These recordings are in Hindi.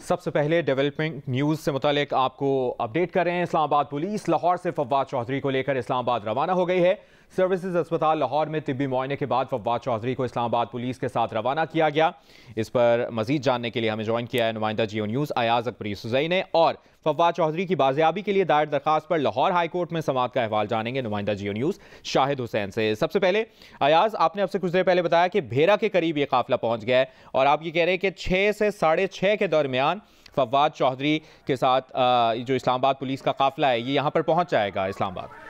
सबसे पहले डेवलपिंग न्यूज़ से मुतालिक आपको अपडेट कर रहे हैं। इस्लामाबाद पुलिस लाहौर से फव्वाद चौधरी को लेकर इस्लामाबाद रवाना हो गई है। सर्विसेज अस्पताल लाहौर में तिब्बी मुआयने के बाद फव्वाद चौधरी को इस्लामाबाद पुलिस के साथ रवाना किया गया। इस पर मजीद जानने के लिए हमें ज्वाइन किया है नुमाइंदा जियो न्यूज़ अयाज अकबरी सुजई ने, और फव्वाद चौधरी की बाजियाबी के लिए दायर दरखास्त पर लाहौर हाई कोर्ट में समाअत का अहवाल जानेंगे नुमाइंदा जियो न्यूज़ शाहिद हुसैन से। सबसे पहले अयाज, आपने आपसे कुछ देर पहले बताया कि भेरा के करीब ये काफिला पहुंच गया है और आप ये कह रहे हैं कि 6 से 6:30 के दरमियान फव्वाद चौधरी के साथ जो इस्लामाबाद पुलिस का काफिला है ये यहाँ पर पहुंच जाएगा इस्लामाबाद।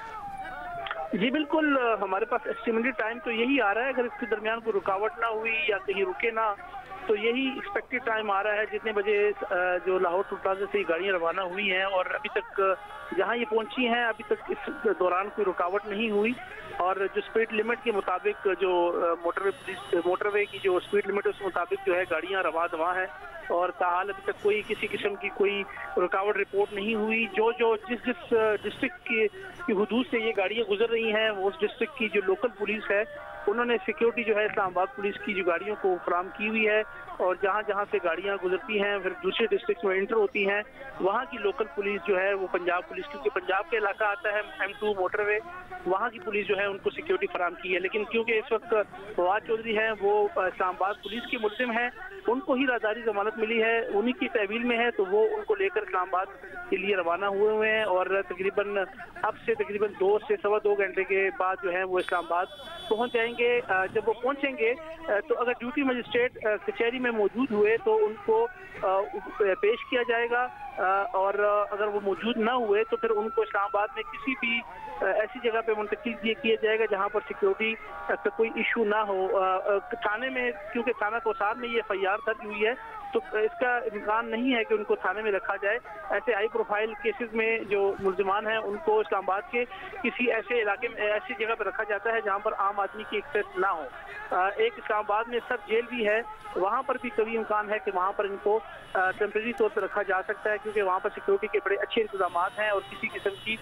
जी बिल्कुल, हमारे पास एस्टिमेटेड टाइम तो यही आ रहा है। अगर इसके दरमियान कोई रुकावट ना हुई या कहीं रुके ना तो यही एक्सपेक्टेड टाइम आ रहा है जितने बजे जो लाहौर टू प्लाजा से गाड़ियाँ रवाना हुई हैं और अभी तक जहाँ ये पहुंची हैं अभी तक इस दौरान कोई रुकावट नहीं हुई। और जो स्पीड लिमिट के मुताबिक जो मोटरवे की जो स्पीड लिमिट है उस मुताबिक जो है गाड़ियाँ रवा दवा है और ताहाल अभी तक कोई किसी किस्म की कोई रुकावट रिपोर्ट नहीं हुई। जो जिस डिस्ट्रिक्ट की हुदूद से ये गाड़ियाँ गुजर रही हैं उस डिस्ट्रिक्ट की जो लोकल पुलिस है उन्होंने सिक्योरिटी जो है इस्लामाबाद पुलिस की जो गाड़ियों को फराहम की हुई है और जहाँ से गाड़ियाँ गुजरती हैं फिर दूसरे डिस्ट्रिक्ट में इंटर होती हैं वहाँ की लोकल पुलिस जो है वो पंजाब पुलिस, क्योंकि पंजाब का इलाका आता है M2 मोटरवे, वहाँ की पुलिस जो है उनको सिक्योरिटी फराहम की है। लेकिन क्योंकि इस वक्त फवाद चौधरी हैं वो इस्लामाबाद पुलिस के मुल्जिम हैं, उनको ही राहदारी जमानत मिली है, उन्हीं की तहवील में है, तो वो उनको लेकर इस्लामाबाद के लिए रवाना हुए हैं और तकरीबन अब से तकरीबन 2 से सवा 2 घंटे के बाद जो है वो इस्लामाबाद पहुंच जाएंगे। जब वो पहुंचेंगे तो अगर ड्यूटी मजिस्ट्रेट कचहरी में मौजूद हुए तो उनको पेश किया जाएगा और अगर वो मौजूद ना हुए तो फिर उनको इस्लामाबाद में किसी भी ऐसी जगह पे मुंतकिल किया जाएगा जहां पर सिक्योरिटी का कोई इशू ना हो। थाने में, क्योंकि थाना कोसार में ये FIR दर्ज हुई है तो इसका इम्कान नहीं है कि उनको थाने में रखा जाए। ऐसे हाई प्रोफाइल केसेस में जो मुल्जिमान हैं उनको इस्लामाबाद के किसी ऐसे इलाके में ऐसी जगह पर रखा जाता है जहां पर आम आदमी की एक्सेस ना हो। एक इस्लामाबाद में सब जेल भी है, वहां पर भी कभी इम्कान है कि वहां पर इनको टेम्परेरी तौर पर रखा जा सकता है क्योंकि वहां पर सिक्योरिटी के बड़े अच्छे इंतजाम हैं और किसी किस्म की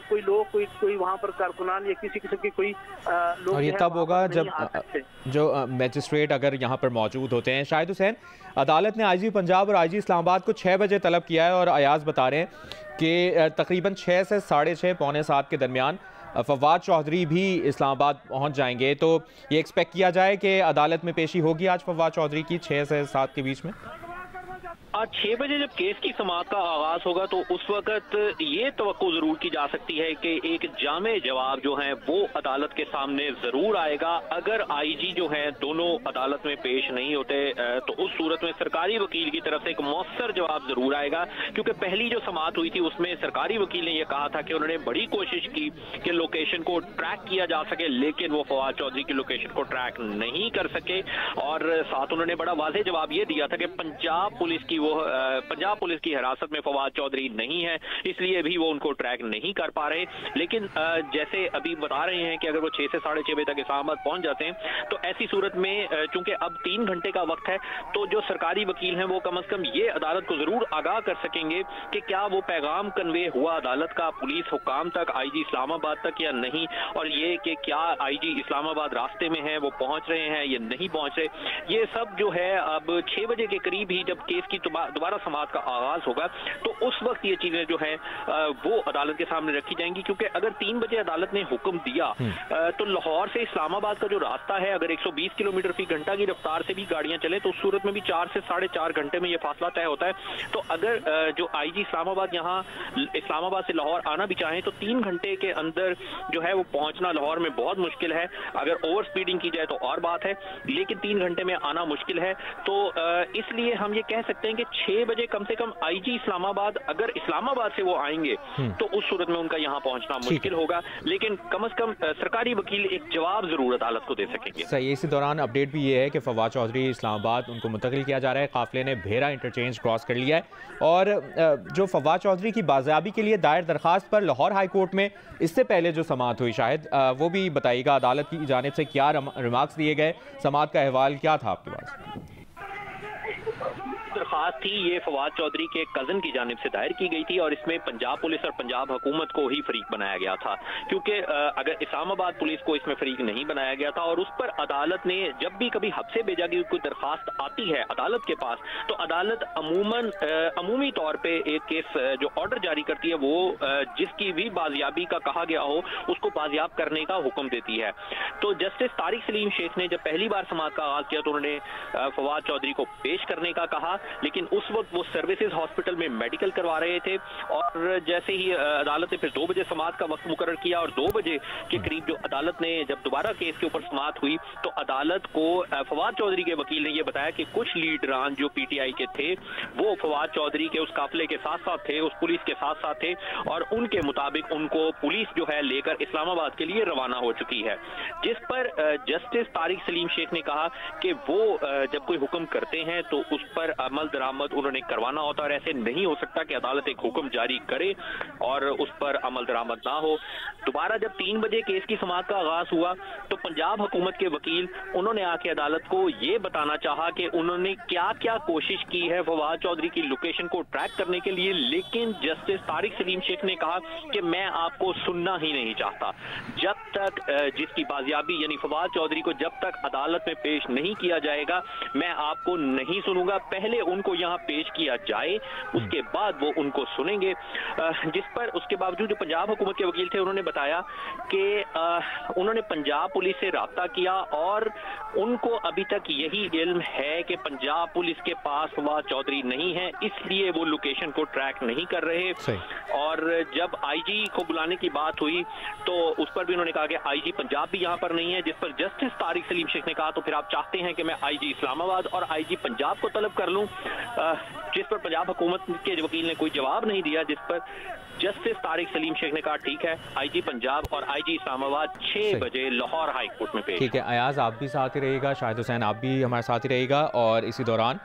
कोई लोग कोई वहां पर कारकुनान या किसी किस्म की कोई लोग, और ये तब होगा जब जो मजिस्ट्रेट अगर यहाँ पर मौजूद होते हैं। शाहिद हुसैन, अदालत ने IG पंजाब और IG इस्लामाबाद को 6 बजे तलब किया है और अयाज बता रहे हैं कि तकरीबन 6 से 6:30 पौने 7 के दरमियान फव्वाद चौधरी भी इस्लामाबाद पहुंच जाएंगे। तो ये एक्सपेक्ट किया जाए कि अदालत में पेशी होगी आज फव्वाद चौधरी की 6 से 7 के बीच में। आज 6 बजे जब केस की समाअत का आगाज होगा तो उस वक्त ये तवक्को जरूर की जा सकती है कि एक जामे जवाब जो है वो अदालत के सामने जरूर आएगा। अगर IG जो है दोनों अदालत में पेश नहीं होते तो उस सूरत में सरकारी वकील की तरफ से एक मौसर जवाब जरूर आएगा, क्योंकि पहली जो समाअत हुई थी उसमें सरकारी वकील ने यह कहा था कि उन्होंने बड़ी कोशिश की कि लोकेशन को ट्रैक किया जा सके, लेकिन वो फवाद चौधरी की लोकेशन को ट्रैक नहीं कर सके। और साथ उन्होंने बड़ा वाज़ेह जवाब ये दिया था कि पंजाब पुलिस की हिरासत में फवाद चौधरी नहीं है, इसलिए भी वो उनको ट्रैक नहीं कर पा रहे। लेकिन जैसे अभी बता रहे हैं कि अगर वो 6 से 6:30 बजे तक इस्लामाबाद पहुंच जाते हैं तो ऐसी सूरत में चूंकि अब 3 घंटे का वक्त है तो जो सरकारी वकील हैं वो कम से कम ये अदालत को जरूर आगाह कर सकेंगे कि क्या वो पैगाम कन्वे हुआ अदालत का पुलिस हुकाम तक, IG इस्लामाबाद तक या नहीं, और ये कि क्या IG इस्लामाबाद रास्ते में है, वो पहुंच रहे हैं या नहीं पहुंच रहे। ये सब जो है अब 6 बजे के करीब ही जब केस की दोबारा समाअत का आगाज होगा तो उस वक्त ये चीजें जो है वो अदालत के सामने रखी जाएंगी। क्योंकि अगर 3 बजे अदालत ने हुक्म दिया तो लाहौर से इस्लामाबाद का जो रास्ता है अगर 120 किलोमीटर फी घंटा की रफ्तार से भी गाड़ियां चले तो उस सूरत में भी 4 से 4.5 घंटे में ये फासला तय होता है। तो अगर जो IG इस्लामाबाद यहाँ इस्लामाबाद से लाहौर आना भी चाहें तो 3 घंटे के अंदर जो है वो पहुंचना लाहौर में बहुत मुश्किल है। अगर ओवर स्पीडिंग की जाए तो और बात है, लेकिन 3 घंटे में आना मुश्किल है। तो इसलिए हम ये कह सकते हैं कि 6 बजे कम से कम IG इस्लामाबाद अगर इस्लामाबाद से वो आएंगे तो उस सूरत में उनका यहाँ पहुंचना मुश्किल होगा, लेकिन कम से कम सरकारी वकील एक जवाब जरूर अदालत को दे सकेंगे। सही। इसी दौरान अपडेट भी ये है कि फव्वाद चौधरी इस्लामाबाद उनको मुंतकिल किया जा रहा है। काफिले ने भेरा इंटरचेंज क्रॉस कर लिया है और जो फव्वाद चौधरी की बाजियाबी के लिए दायर दरखास्त पर लाहौर हाई कोर्ट में इससे पहले जो समाअत हुई, शायद वो भी बताइएगा अदालत की जानिब से क्या रिमार्क्स दिए गए, समाअत का अहवाल क्या था आपके पास? दरख्वास्त थी ये फवाद चौधरी के कजन की जानिब से दायर की गई थी और इसमें पंजाब पुलिस और पंजाब हुकूमत को ही फरीक बनाया गया था, क्योंकि अगर इस्लामाबाद पुलिस को इसमें फरीक नहीं बनाया गया था और उस पर अदालत ने जब भी कभी हफ्से भेजा गई कोई दरख्वास्त आती है अदालत के पास तो अदालत अमूमी तौर पे एक केस जो ऑर्डर जारी करती है वो जिसकी भी बाजियाबी का कहा गया हो उसको बाजियाब करने का हुक्म देती है। तो जस्टिस तारिक सलीम शेख ने जब पहली बार समाअत का आगाज किया तो उन्होंने फवाद चौधरी को पेश करने का कहा, लेकिन उस वक्त वो सर्विसेज हॉस्पिटल में मेडिकल करवा रहे थे और जैसे ही अदालत ने फिर 2 बजे समाअत का वक्त मुकर्रर किया और 2 बजे के करीब जो अदालत ने जब दोबारा केस के ऊपर समाअत हुई तो अदालत को फवाद चौधरी के वकील ने यह बताया कि कुछ लीडरान जो पीटीआई के थे वो फवाद चौधरी के उस काफिले के साथ साथ थे, उस पुलिस के साथ साथ थे और उनके मुताबिक उनको पुलिस जो है लेकर इस्लामाबाद के लिए रवाना हो चुकी है। जिस पर जस्टिस तारिक सलीम शेख ने कहा कि वो जब कोई हुक्म करते हैं तो उस पर अमल दरामद उन्होंने करवाना होता और ऐसे नहीं हो सकता कि अदालत एक हुक्म जारी करे और उस पर अमल दरामद ना हो। दोबारा जब 3 बजे केस की समाअत का आगाज हुआ तो पंजाब हुकूमत के वकील उन्होंने आके अदालत को ये बताना चाहा कि उन्होंने क्या क्या कोशिश की है फवाद चौधरी की लोकेशन को ट्रैक करने के लिए, लेकिन जस्टिस तारिक सलीम शेख ने कहा कि मैं आपको सुनना ही नहीं चाहता। जब तक जिसकी बाजियाबी यानी फवाद चौधरी को जब तक अदालत में पेश नहीं किया जाएगा मैं आपको नहीं सुनूंगा, पहले उनको यहाँ पेश किया जाए उसके बाद वो उनको सुनेंगे। जिस पर उसके बावजूद जो पंजाब हुकूमत के वकील थे उन्होंने बताया कि उन्होंने पंजाब पुलिस से राब्ता किया और उनको अभी तक यही इल्म है कि पंजाब पुलिस के पास फवाद चौधरी नहीं है, इसलिए वो लोकेशन को ट्रैक नहीं कर रहे। और जब आईजी को बुलाने की बात हुई तो उस पर भी उन्होंने कहा कि आईजी पंजाब भी यहाँ पर नहीं है, जिस पर जस्टिस तारिक सलीम शेख ने कहा तो फिर आप चाहते हैं कि मैं आईजी इस्लामाबाद और आईजी पंजाब को तलब कर लूं, जिस पर पंजाब हुकूमत के वकील ने कोई जवाब नहीं दिया। जिस पर जस्टिस तारिक सलीम शेख ने कहा ठीक है आईजी पंजाब और आईजी इस्लामाबाद 6 बजे लाहौर हाई कोर्ट में पेश। ठीक है अयाज, आप भी साथ ही रहिएगा, शाहिद हुसैन आप भी हमारे साथ ही रहेगा और इसी दौरान